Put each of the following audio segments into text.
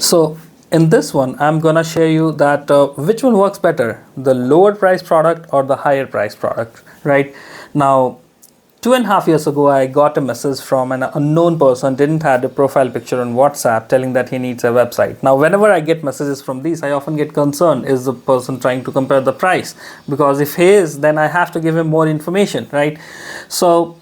So in this one, I'm gonna share you that which one works better, the lower price product or the higher price product, right? Now, 2.5 years ago, I got a message from an unknown person, didn't have a profile picture on WhatsApp, telling that he needs a website. Now, whenever I get messages from these, I often get concerned, is the person trying to compare the price? Because if he is, then I have to give him more information, right? So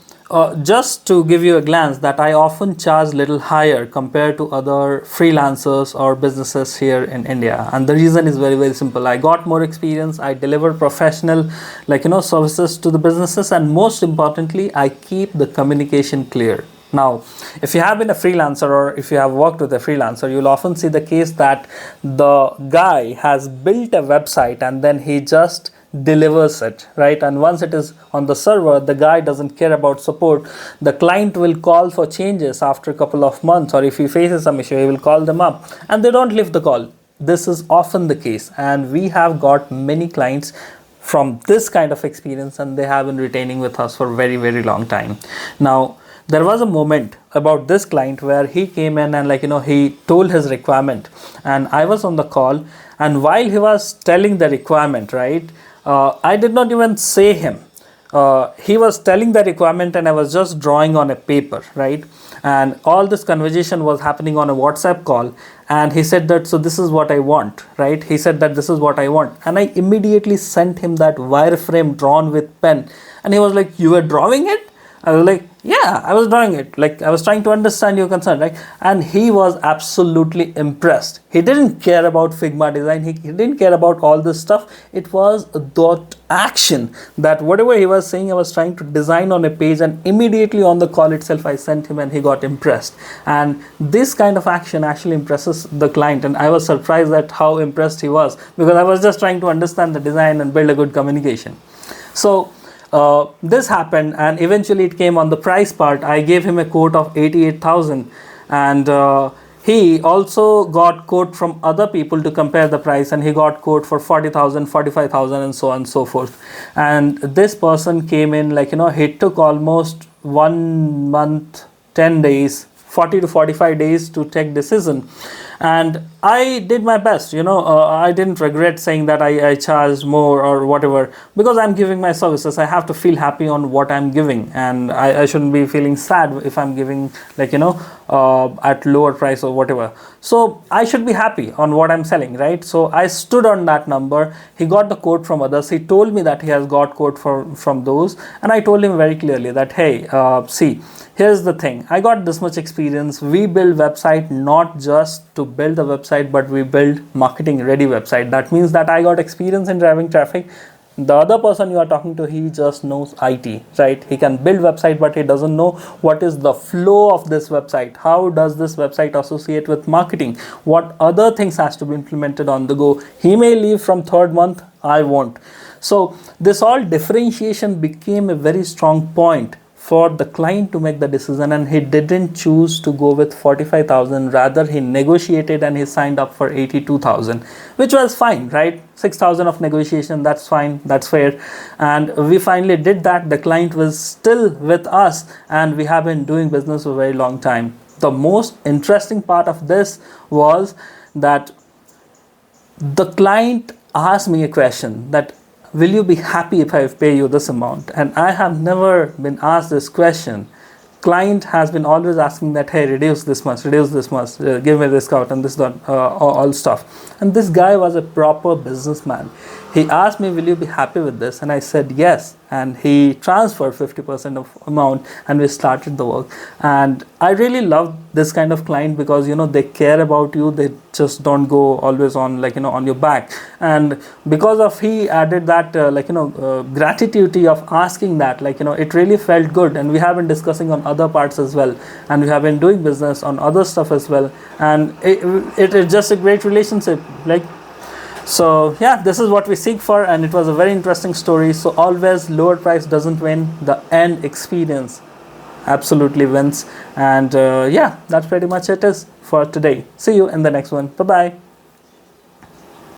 just to give you a glance, that I often charge little higher compared to other freelancers or businesses here in India, and the reason is very, very simple. I got more experience, I deliver professional services to the businesses, and most importantly, I keep the communication clear. Now, if you have been a freelancer or if you have worked with a freelancer, you'll often see the case that the guy has built a website and then he just delivers it, right? And once it is on the server, the guy doesn't care about support. The client will call for changes after a couple of months, or if he faces some issue, he will call them up and they don't lift the call. This is often the case, and we have got many clients from this kind of experience, and they have been retaining with us for a very, very long time. Now, there was a moment about this client where he came in and he told his requirement, and I was on the call, and while he was telling the requirement, right, I did not even say him. He was telling the requirement and I was just drawing on a paper, right? And all this conversation was happening on a WhatsApp call, and he said that, so this is what I want, right? He said that this is what I want, and I immediately sent him that wireframe drawn with pen, and he was like, you were drawing it? I was like, yeah, I was drawing it. Like, I was trying to understand your concern, right? And he was absolutely impressed. He didn't care about Figma design. He didn't care about all this stuff. It was that action, that whatever he was saying, I was trying to design on a page, and immediately on the call itself, I sent him and he got impressed. And this kind of action actually impresses the client. And I was surprised at how impressed he was, because I was just trying to understand the design and build a good communication. So, this happened, and eventually it came on the price part. I gave him a quote of 88,000, and he also got quote from other people to compare the price, and he got quote for 40,000, 45,000, and so on and so forth. And this person came in, he took almost 1 month, 10 days, 40 to 45 days to take decision. And I did my best, I didn't regret saying that I charged more or whatever, because I'm giving my services. I have to feel happy on what I'm giving, and I shouldn't be feeling sad if I'm giving at lower price or whatever. So I should be happy on what I'm selling, right? So I stood on that number. He got the quote from others. He told me that he has got quote from those, and I told him very clearly that, hey, see, here's the thing. I got this much experience. We build website not just to build the website, but we build marketing ready website. That means that I got experience in driving traffic. The other person you are talking to, he just knows IT, right? He can build website, but he doesn't know what is the flow of this website. How does this website associate with marketing? What other things has to be implemented on the go? He may leave from third month, I won't. So this all differentiation became a very strong point for the client to make the decision, and he didn't choose to go with 45,000. Rather, he negotiated and he signed up for 82,000, which was fine, right? 6,000 of negotiation, that's fine, that's fair. And we finally did that. The client was still with us, and we have been doing business for a very long time. The most interesting part of this was that the client asked me a question that, will you be happy if I pay you this amount? And I have never been asked this question. Client has been always asking that, hey, reduce this much, give me a discount, and this, all stuff. And this guy was a proper businessman. He asked me, will you be happy with this? And I said yes. And he transferred 50% of amount, and we started the work. And I really love this kind of client, because they care about you. They just don't go always on on your back. And because of he added that gratitude of asking that, it really felt good. And we have been discussing on other parts as well, and we have been doing business on other stuff as well. And it is just a great relationship. So yeah, this is what we seek for, and it was a very interesting story. So always, lower price doesn't win. The end experience absolutely wins. And yeah, that's pretty much it is for today. See you in the next one. Bye bye.